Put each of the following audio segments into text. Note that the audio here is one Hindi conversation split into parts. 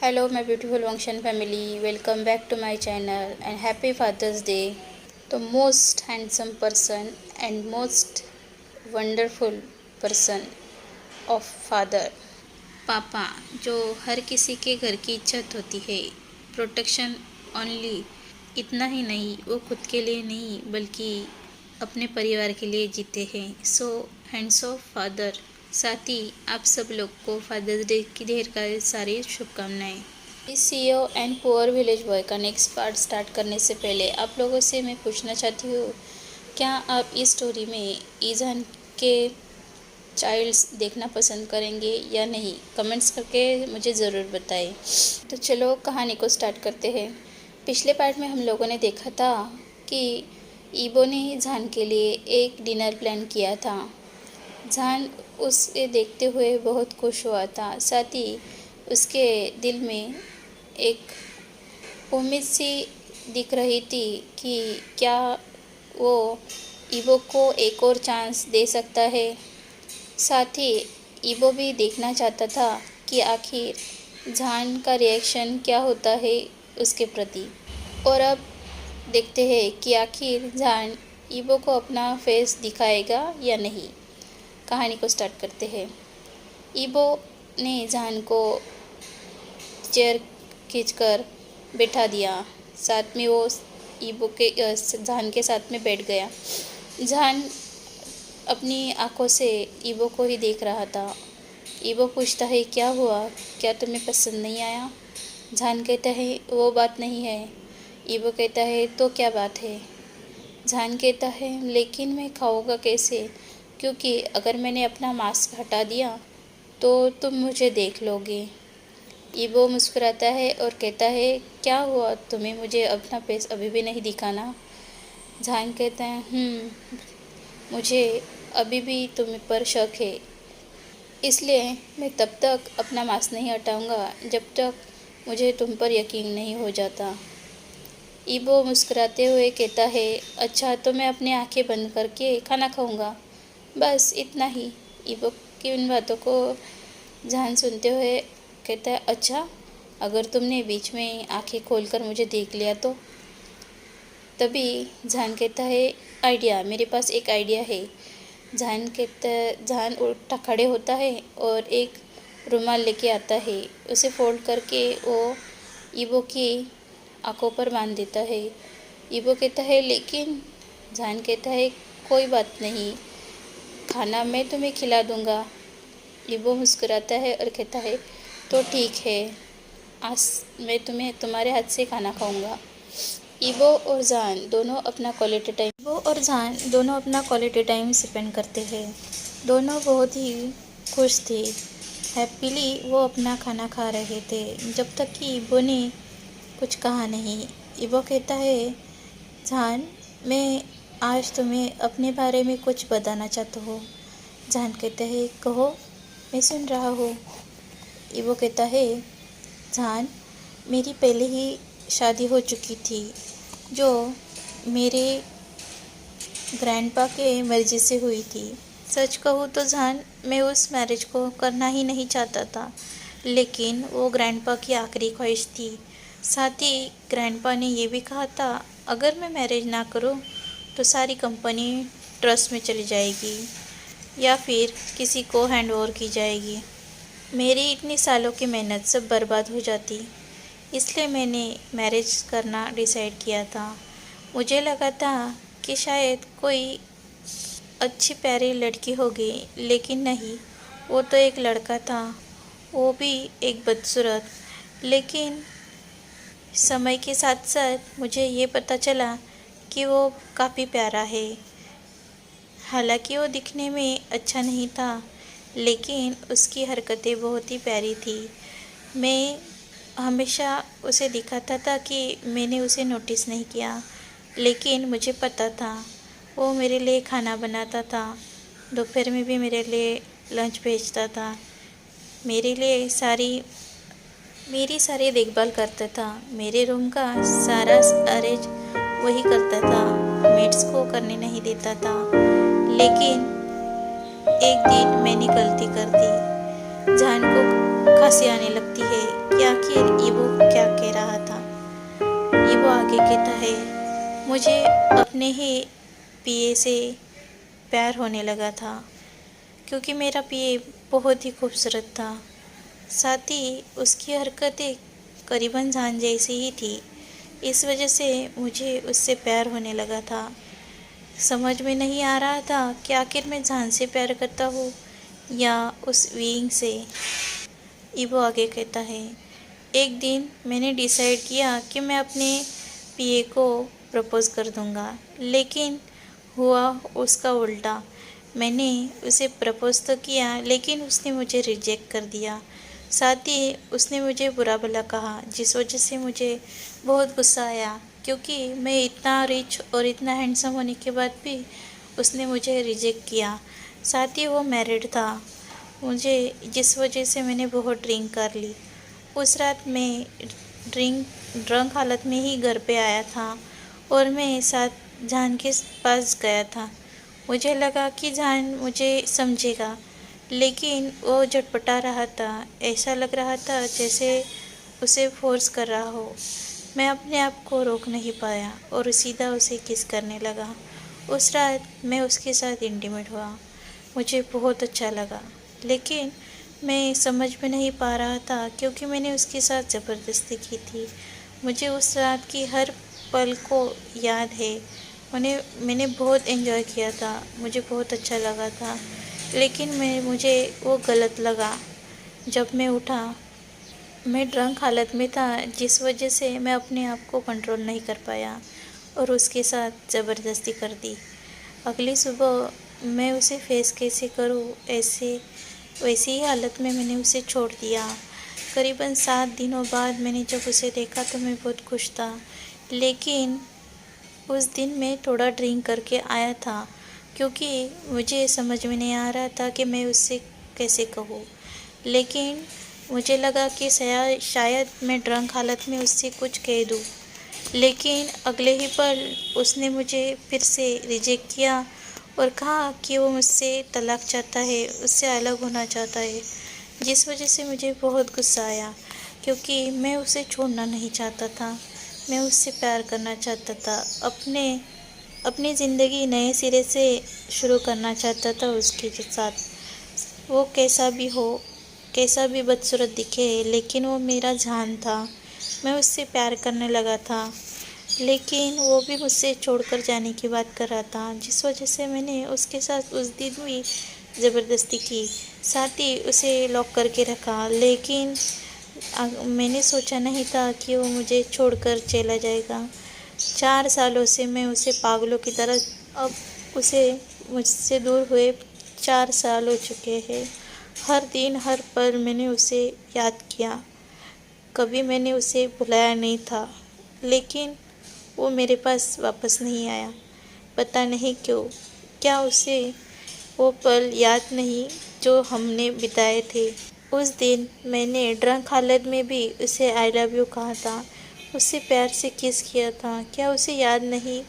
Hello, my beautiful Wangshan family. Welcome back to my channel and happy Father's Day. The most handsome person and most wonderful person of father. पापा जो हर किसी के घर की इज्जत होती है, प्रोटेक्शन ओनली, इतना ही नहीं, वो खुद के लिए नहीं बल्कि अपने परिवार के लिए जीते हैं। सो हैंड्स ऑफ फादर। साथ ही आप सब लोग को फादर्स डे की ढेर सारी शुभकामनाएं। इस CEO and poor village boy का नेक्स्ट पार्ट स्टार्ट करने से पहले आप लोगों से मैं पूछना चाहती हूँ, क्या आप इस स्टोरी में ईजान के चाइल्ड्स देखना पसंद करेंगे या नहीं? कमेंट्स करके मुझे ज़रूर बताएं। तो चलो कहानी को स्टार्ट करते हैं। पिछले पार्ट में हम लोगों ने देखा था कि ईबो ने झान के लिए एक डिनर प्लान किया था। झान उसे देखते हुए बहुत खुश हुआ था। साथ ही उसके दिल में एक उम्मीद सी दिख रही थी कि क्या वो ईबो को एक और चांस दे सकता है। साथ ही ईबो भी देखना चाहता था कि आखिर झान का रिएक्शन क्या होता है उसके प्रति। और अब देखते हैं कि आखिर झान ईबो को अपना फेस दिखाएगा या नहीं। कहानी को स्टार्ट करते हैं। ईबो ने झान को चेयर खींचकर बैठा दिया। साथ में वो ईबो के झान के साथ में बैठ गया। झान अपनी आंखों से ईबो को ही देख रहा था। ईबो पूछता है, क्या हुआ, क्या तुम्हें पसंद नहीं आया? झान कहता है, वो बात नहीं है। ईबो कहता है, तो क्या बात है? झान कहता है, लेकिन मैं खाऊंगा कैसे, क्योंकि अगर मैंने अपना मास्क हटा दिया तो तुम मुझे देख लोगे। ईबो मुस्कुराता है और कहता है, क्या हुआ, तुम्हें मुझे अपना फेस अभी भी नहीं दिखाना? झान कहता है, मुझे अभी भी तुम पर शक है, इसलिए मैं तब तक अपना मास्क नहीं हटाऊंगा जब तक मुझे तुम पर यकीन नहीं हो जाता। ईबो मुस्कुराते हुए कहता है, अच्छा तो मैं अपनी आंखें बंद करके खाना खाऊंगा, बस इतना ही। ईबो की उन बातों को झान सुनते हुए कहता है, अच्छा अगर तुमने बीच में आंखें खोलकर मुझे देख लिया तो? तभी झान कहता है, आइडिया, मेरे पास एक आइडिया है। झान उठा खड़े होता है और एक रुमाल लेके आता है। उसे फोल्ड करके वो ईबो की आंखों पर बांध देता है। ईबो कहता है, लेकिन? झान कहता है, कोई बात नहीं, खाना मैं तुम्हें खिला दूंगा। ईबो मुस्कुराता है और कहता है, तो ठीक है, आज मैं तुम्हारे हाथ से खाना खाऊंगा। ईबो और झान दोनों अपना क्वालिटी टाइम स्पेंड करते हैं। दोनों बहुत ही खुश थे। हैप्पीली वो अपना खाना खा रहे थे जब तक कि ईबो ने कुछ कहा नहीं। ईबो कहता है, झान, मैं आज तुम्हें अपने बारे में कुछ बताना चाहता हूँ। झान कहता है, कहो, मैं सुन रहा हूँ। ईबो कहता है, झान, मेरी पहले ही शादी हो चुकी थी, जो मेरे ग्रैंडपा के मर्जी से हुई थी। सच कहूँ तो झान, मैं उस मैरिज को करना ही नहीं चाहता था, लेकिन वो ग्रैंडपा की आखिरी ख्वाहिश थी। साथ ही ग्रैंडपा ने ये भी कहा था, अगर मैं मैरिज ना करूँ तो सारी कंपनी ट्रस्ट में चली जाएगी या फिर किसी को हैंड ओवर की जाएगी। मेरी इतनी सालों की मेहनत सब बर्बाद हो जाती, इसलिए मैंने मैरिज करना डिसाइड किया था। मुझे लगा था कि शायद कोई अच्छी प्यारी लड़की होगी, लेकिन नहीं, वो तो एक लड़का था, वो भी एक बदसूरत। लेकिन समय के साथ साथ मुझे ये पता चला कि वो काफ़ी प्यारा है। हालांकि वो दिखने में अच्छा नहीं था, लेकिन उसकी हरकतें बहुत ही प्यारी थी। मैं हमेशा उसे दिखाता था कि मैंने उसे नोटिस नहीं किया, लेकिन मुझे पता था वो मेरे लिए खाना बनाता था, दोपहर में भी मेरे लिए लंच भेजता था, मेरी सारी देखभाल करता था, मेरे रूम का सारा अरेंज वही करता था, मेड्स को करने नहीं देता था। लेकिन एक दिन मैंने गलती कर दी। झान को खांसी आने लगती है कि आखिर ईवो क्या कह रहा था। ईवो आगे कहता है, मुझे अपने ही पिए से प्यार होने लगा था, क्योंकि मेरा पिए बहुत ही खूबसूरत था। साथ ही उसकी हरकतें करीबन जान जैसी ही थी। इस वजह से मुझे उससे प्यार होने लगा था। समझ में नहीं आ रहा था कि आखिर मैं जान से प्यार करता हूँ या उस वीइंग से। ईवो आगे कहता है, एक दिन मैंने डिसाइड किया कि मैं अपने पिए को प्रपोज़ कर दूँगा, लेकिन हुआ उसका उल्टा। मैंने उसे प्रपोज़ तो किया, लेकिन उसने मुझे रिजेक्ट कर दिया। साथ ही उसने मुझे बुरा भला कहा, जिस वजह से मुझे बहुत गुस्सा आया, क्योंकि मैं इतना रिच और इतना हैंडसम होने के बाद भी उसने मुझे रिजेक्ट किया। साथ ही वो मैरिड था, मुझे जिस वजह से मैंने बहुत ड्रिंक कर ली। उस रात मैं ड्रंक हालत में ही घर पे आया था और मैं साथ जान के पास गया था। मुझे लगा कि जान मुझे समझेगा, लेकिन वो झटपटा रहा था। ऐसा लग रहा था जैसे उसे फोर्स कर रहा हो। मैं अपने आप को रोक नहीं पाया और सीधा उसे किस करने लगा। उस रात मैं उसके साथ इंटीमेट हुआ। मुझे बहुत अच्छा लगा, लेकिन मैं समझ में नहीं पा रहा था, क्योंकि मैंने उसके साथ ज़बरदस्ती की थी। मुझे उस रात की हर पल को याद है। मैंने बहुत एंजॉय किया था, मुझे बहुत अच्छा लगा था, लेकिन मुझे वो गलत लगा। जब मैं उठा, मैं ड्रंक हालत में था, जिस वजह से मैं अपने आप को कंट्रोल नहीं कर पाया और उसके साथ ज़बरदस्ती कर दी। अगली सुबह मैं उसे फेस कैसे करूं, वैसी ही हालत में मैंने उसे छोड़ दिया। करीबन 7 दिनों बाद मैंने जब उसे देखा तो मैं बहुत खुश था, लेकिन उस दिन मैं थोड़ा ड्रिंक करके आया था, क्योंकि मुझे समझ में नहीं आ रहा था कि मैं उससे कैसे कहूँ। लेकिन मुझे लगा कि शायद मैं ड्रंक हालत में उससे कुछ कह दूँ, लेकिन अगले ही पल उसने मुझे फिर से रिजेक्ट किया और कहा कि वो मुझसे तलाक चाहता है, उससे अलग होना चाहता है। जिस वजह से मुझे बहुत गुस्सा आया, क्योंकि मैं उसे छोड़ना नहीं चाहता था। मैं उससे प्यार करना चाहता था, अपनी ज़िंदगी नए सिरे से शुरू करना चाहता था उसके साथ। वो कैसा भी हो, कैसा भी बदसूरत दिखे, लेकिन वो मेरा जान था। मैं उससे प्यार करने लगा था, लेकिन वो भी मुझसे छोड़कर जाने की बात कर रहा था, जिस वजह से मैंने उसके साथ उस दिन भी ज़बरदस्ती की। साथ ही उसे लॉक करके रखा, लेकिन मैंने सोचा नहीं था कि वो मुझे छोड़कर चला जाएगा। 4 सालों से मैं उसे पागलों की तरह, अब उसे मुझसे दूर हुए 4 साल हो चुके हैं। हर दिन हर पल मैंने उसे याद किया। कभी मैंने उसे बुलाया नहीं था, लेकिन वो मेरे पास वापस नहीं आया। पता नहीं क्यों। क्या उसे वो पल याद नहीं जो हमने बिताए थे। उस दिन मैंने ड्रंक हालत में भी उसे आई लव यू कहा था, उससे प्यार से किस किया था। क्या उसे याद नहीं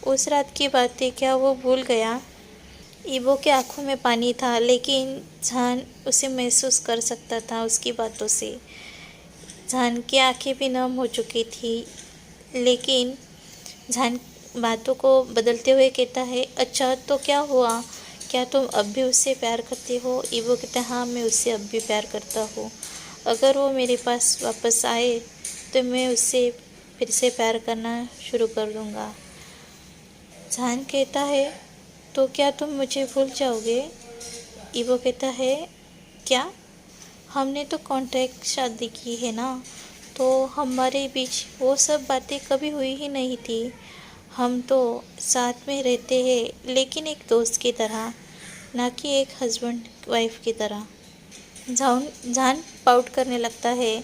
उस रात की बातें? क्या वो भूल गया? ईवो के आंखों में पानी था, लेकिन जान उसे महसूस कर सकता था उसकी बातों से। जान की आंखें भी नम हो चुकी थी, लेकिन जान बातों को बदलते हुए कहता है, अच्छा तो क्या हुआ? क्या तुम अब भी उससे प्यार करते हो? ईवो कहता है, हाँ मैं उससे अब भी प्यार करता हूँ। अगर वो मेरे पास वापस आए तो मैं उससे फिर से प्यार करना शुरू कर दूँगा। जान कहता है, तो क्या तुम मुझे भूल जाओगे? ईवो कहता है, क्या? हमने तो कॉन्ट्रैक्ट शादी की है ना, तो हमारे बीच वो सब बातें कभी हुई ही नहीं थी। हम तो साथ में रहते हैं, लेकिन एक दोस्त की तरह, ना कि एक हस्बैंड वाइफ की तरह। जान पाउट करने लगता है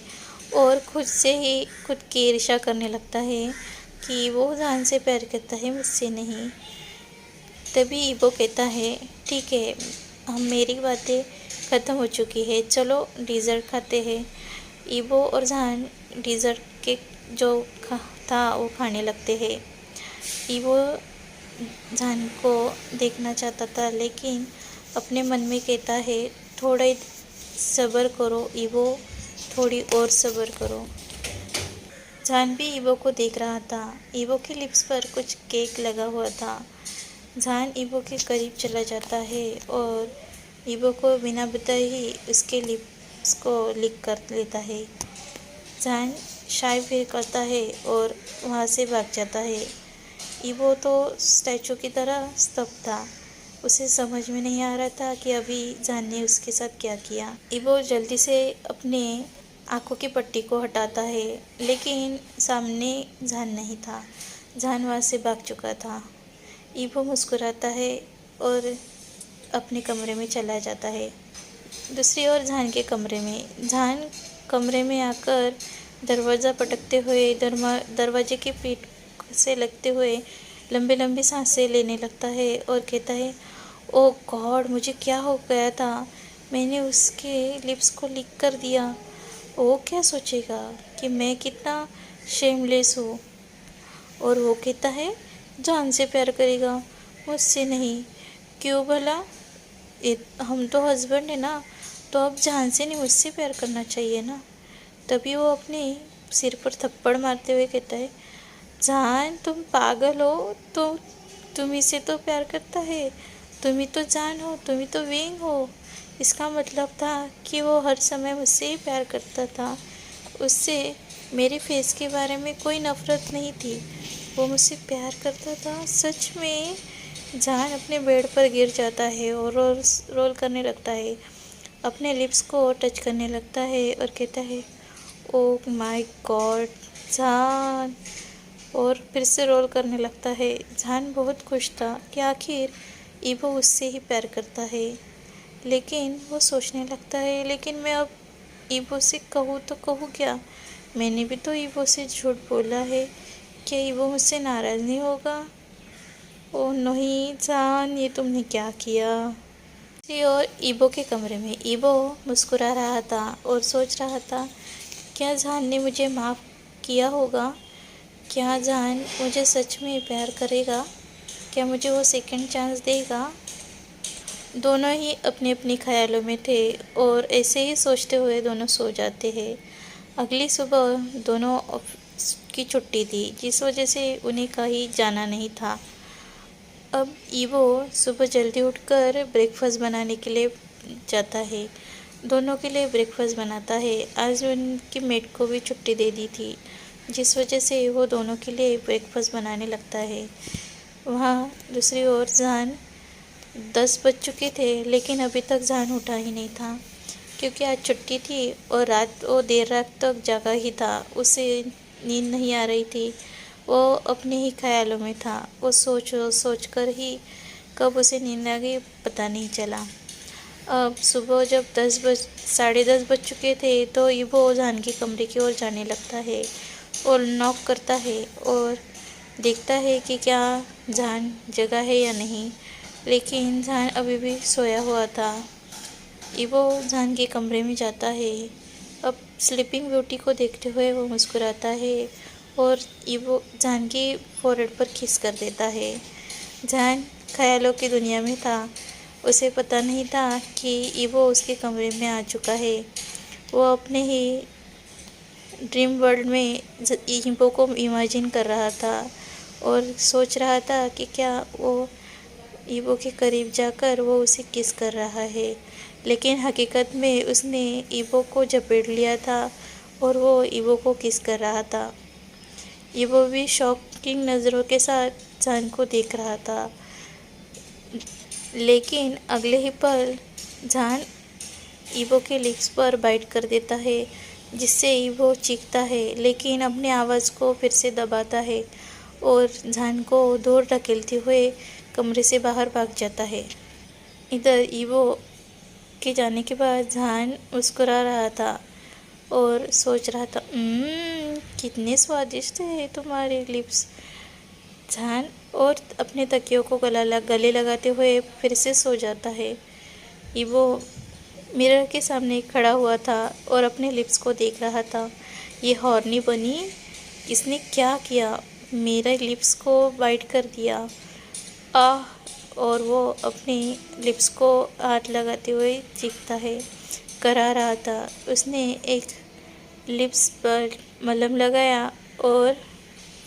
और खुद से ही खुद की ईर्ष्या करने लगता है कि वो जान से प्यार करता है, मुझसे नहीं। तभी ईवो कहता है, ठीक है, हम मेरी बातें ख़त्म हो चुकी है, चलो डिज़र्ट खाते हैं। ईवो और जान डिज़र्ट के जो था वो खाने लगते हैं। ईवो जान को देखना चाहता था, लेकिन अपने मन में कहता है, थोड़ा सब्र करो ईवो, थोड़ी और सब्र करो। जान भी ईवो को देख रहा था। ईवो के लिप्स पर कुछ केक लगा हुआ था। जान ईवो के करीब चला जाता है और ईवो को बिना बताए ही उसके लिप्स को लिक कर लेता है। जान शाय फील करता है और वहाँ से भाग जाता है। ईवो तो स्टैचू की तरह स्तब्ध था। उसे समझ में नहीं आ रहा था कि अभी जान ने उसके साथ क्या किया। ईवो जल्दी से अपने आंखों की पट्टी को हटाता है, लेकिन सामने जान नहीं था। जान वहाँ से भाग चुका था। ईवो मुस्कुराता है और अपने कमरे में चला जाता है। दूसरी ओर जान के कमरे में, जान कमरे में आकर दरवाज़ा पटकते हुए दरवाजे की पीठ से लगते हुए लंबी लंबी सांसें लेने लगता है और कहता है, ओह गॉड, मुझे क्या हो गया था? मैंने उसके लिप्स को लिक कर दिया। वो क्या सोचेगा कि मैं कितना शेमलेस हूँ। और वो कहता है, जान से प्यार करेगा, मुझसे नहीं। क्यों भला? हम तो हस्बैंड है ना, तो अब जान से नहीं मुझसे प्यार करना चाहिए ना। तभी वो अपने सिर पर थप्पड़ मारते हुए कहता है, जान तुम पागल हो, तो तुम ही से तो प्यार करता है। तुम ही तो जान हो, तुम ही तो विंग हो। इसका मतलब था कि वो हर समय मुझसे ही प्यार करता था। उससे मेरे फेस के बारे में कोई नफरत नहीं थी। वो मुझसे प्यार करता था सच में। जान अपने बेड पर गिर जाता है और रोल करने लगता है। अपने लिप्स को टच करने लगता है और कहता है, ओह माय गॉड जान। और फिर से रोल करने लगता है। जान बहुत खुश था कि आखिर ईवो उससे ही प्यार करता है। लेकिन वो सोचने लगता है, लेकिन मैं अब ईवो से कहूँ तो कहूँ क्या? मैंने भी तो ईवो से झूठ बोला है। क्या ईवो मुझसे नाराज़ नहीं होगा? ओह नहीं जान, ये तुमने क्या किया? और ईवो के कमरे में ईवो मुस्कुरा रहा था और सोच रहा था, क्या जान ने मुझे माफ़ किया होगा? क्या जान मुझे सच में प्यार करेगा? क्या मुझे वो सेकंड चांस देगा? दोनों ही अपने अपने ख्यालों में थे और ऐसे ही सोचते हुए दोनों सो जाते हैं। अगली सुबह दोनों ऑफिस की छुट्टी थी, जिस वजह से उन्हें कहीं जाना नहीं था। अब ईवो सुबह जल्दी उठकर ब्रेकफास्ट बनाने के लिए जाता है। दोनों के लिए ब्रेकफास्ट बनाता है। आज उनकी मेड को भी छुट्टी दे दी थी, जिस वजह से वो दोनों के लिए ब्रेकफास्ट बनाने लगता है। वहाँ दूसरी ओर जान 10 बज चुके थे, लेकिन अभी तक जान उठा ही नहीं था, क्योंकि आज छुट्टी थी और वो देर रात तक जागा ही था। उसे नींद नहीं आ रही थी। वो अपने ही ख्यालों में था। वो सोच कर ही कब उसे नींद आ गई पता नहीं चला। अब सुबह जब 10 बज चुके थे, तो वो जान के कमरे की ओर जाने लगता है और नॉक करता है और देखता है कि क्या जान जगा है या नहीं। लेकिन जान अभी भी सोया हुआ था। ईवो जान के कमरे में जाता है। अब स्लीपिंग ब्यूटी को देखते हुए वो मुस्कुराता है और ईवो जान के फोrehead पर किस कर देता है। जान ख्यालों की दुनिया में था। उसे पता नहीं था कि ईवो उसके कमरे में आ चुका है। वो अपने ही ड्रीम वर्ल्ड में ईवो को इमेजिन कर रहा था और सोच रहा था कि क्या वो ईवो के करीब जाकर वो उसे किस कर रहा है। लेकिन हकीकत में उसने ईवो को झपेट लिया था और वो ईवो को किस कर रहा था। ईवो भी शॉकिंग नज़रों के साथ जान को देख रहा था। लेकिन अगले ही पल जान ईवो के लिप्स पर बाइट कर देता है, जिससे ईवो चीखता है, लेकिन अपने आवाज़ को फिर से दबाता है और जान को दूर धकेलते हुए कमरे से बाहर भाग जाता है। इधर ईवो के जाने के बाद जान मुस्कुरा रहा था और सोच रहा था, कितने स्वादिष्ट है तुम्हारे लिप्स जान। और अपने तकियों को गले लगाते हुए फिर से सो जाता है। ईवो मिरर के सामने खड़ा हुआ था और अपने लिप्स को देख रहा था। ये हॉर्नी बनी, इसने क्या किया? मेरे लिप्स को बाइट कर दिया। आह! और वो अपने लिप्स को हाथ लगाते हुए चीखता है, करा रहा था। उसने एक लिप्स पर मलहम लगाया और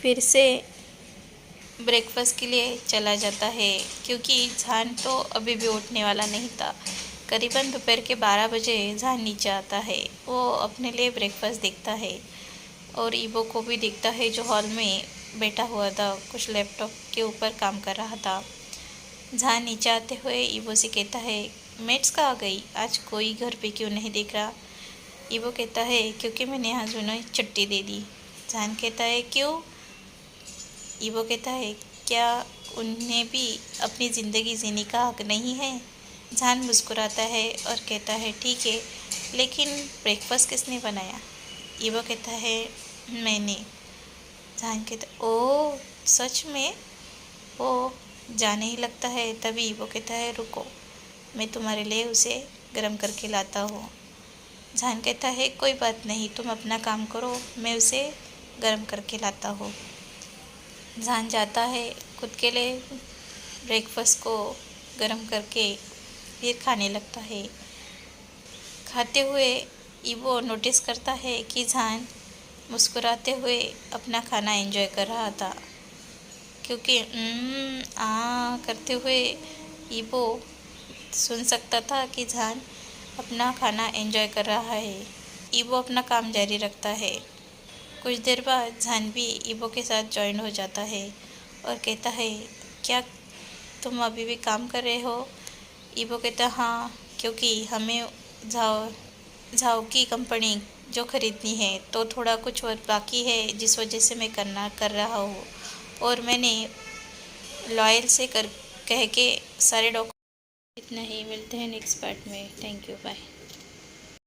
फिर से ब्रेकफास्ट के लिए चला जाता है, क्योंकि जहान तो अभी भी उठने वाला नहीं था। करीबन दोपहर के 12 बजे जहान नीचे आता है। वो अपने लिए ब्रेकफास्ट देखता है और ईबो को भी देखता है, जो हॉल में बैठा हुआ था, कुछ लैपटॉप के ऊपर काम कर रहा था। जहान नीचे आते हुए ईबो से कहता है, मेट्स कहाँ आ गई, आज कोई घर पे क्यों नहीं दिख रहा। ईबो कहता है, क्योंकि मैंने यहाँ जुनों छुट्टी दे दी। जहान कहता है, क्यों। ईबो कहता है, क्या उन्हें भी अपनी ज़िंदगी जीने का हक नहीं है। जहान मुस्कुराता है और कहता है, ठीक है, लेकिन ब्रेकफास्ट किसने बनाया। ईबो कहता है, मैंने। जहान कहता है, ओह सच में। ओ जाने ही लगता है। तभी ईबो कहता है, रुको, मैं तुम्हारे लिए उसे गर्म करके लाता हूँ। जहान कहता है, कोई बात नहीं, तुम अपना काम करो, मैं उसे गर्म करके लाता हूँ। जहान जाता है, खुद के लिए ब्रेकफास्ट को गर्म करके फिर खाने लगता है। खाते हुए ईबो नोटिस करता है कि जहान मुस्कुराते हुए अपना खाना एंजॉय कर रहा था, क्योंकि करते हुए ईबो सुन सकता था कि जहान अपना खाना एंजॉय कर रहा है। ईबो अपना काम जारी रखता है। कुछ देर बाद जहान भी ईबो के साथ ज्वाइन हो जाता है और कहता है, क्या तुम अभी भी काम कर रहे हो। ईबो कहता है, हाँ, क्योंकि हमें झाओ झाओ की कंपनी जो ख़रीदनी है, तो थोड़ा कुछ और बाकी है, जिस वजह से मैं कर रहा हूँ। और मैंने लॉयल से कह के सारे डॉक्यूमेंट। इतना ही, मिलते हैं नेक्स्ट पार्ट में। Thank you, bye.